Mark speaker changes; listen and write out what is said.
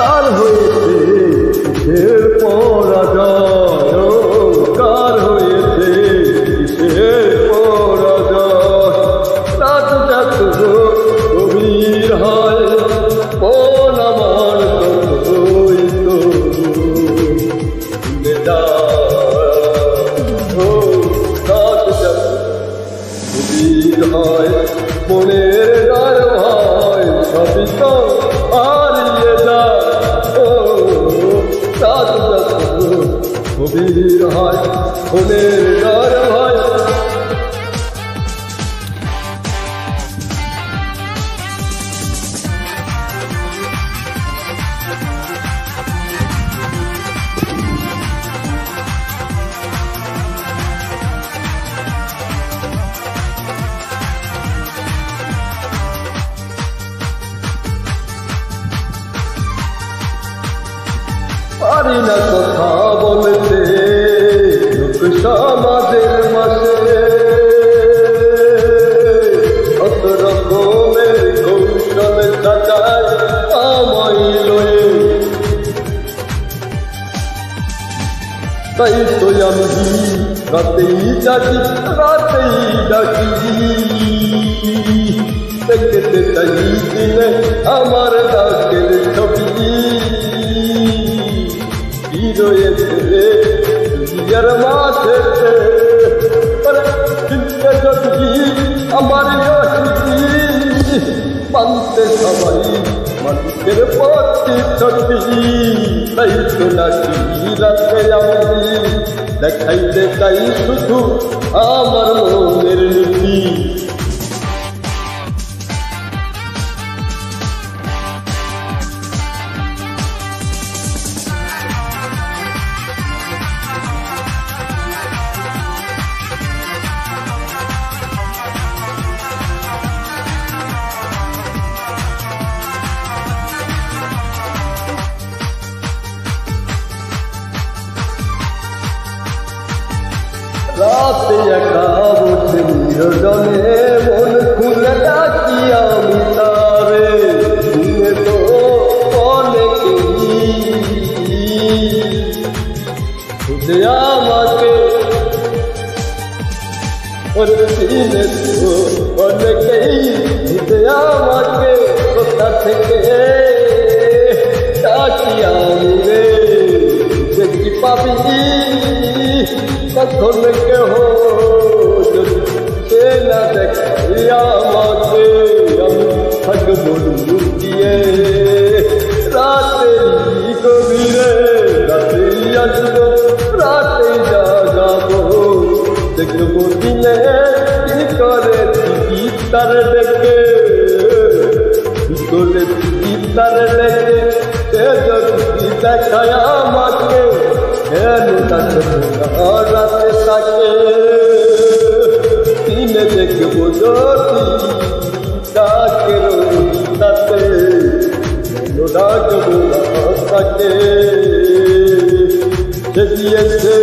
Speaker 1: কার হয়েছে কিসের পরাজয়, কার হয়েছে কিসের পরাজয়। রাত যত গভীর হয় মন আমার ততই তো ভুলে যায়। মনের গার ভাই সবই তো হারিয়ে যায়। রাত যত গভীর হয় মনের গার ভাই। পারি না কথা বলতে লোক সমাজের মাঝে, কত রকমের কৌশল কাটায় আমায় লয়ে। তাই তো আমি রাতেই ডাকি রাতেই ডাকি, দেখতে চাই দিনে আমার ডাকের ছবি রয়েছে দুনিয়ার মাঝে। চিন্তা যদি আমার মানতে সবাই মানুষের পথে ছবি। তাই তো নাকি রাতে আমি দেখাইতে চাই শুধু আমার মনের নীতি। রাতে একা বসে নির্জনে মন খুলে ডাকি আমি তারে। দিনে তো অনেকেই খুঁজে আমাকে, দিনে তো অনেকেই খুঁজে আমাকে। কোথা থেকে ডাকি আমি রে, দেখি পাবি কখন কেহ যদি সে না দেখে আমাকে। আমি থাকবো লুকিয়ে রাতেই গভীরে, রাতেই আসবো রাতেই জাগাবো। দেখবো দিনে কি করে তার ডেকে, কি করে তার ডেকে সে যদি দেখায় আমাকে। রাতে থাকে দিনে দেখবো যদি ডাকের তাতে ডাকবো তাকে। সে দিয়েছে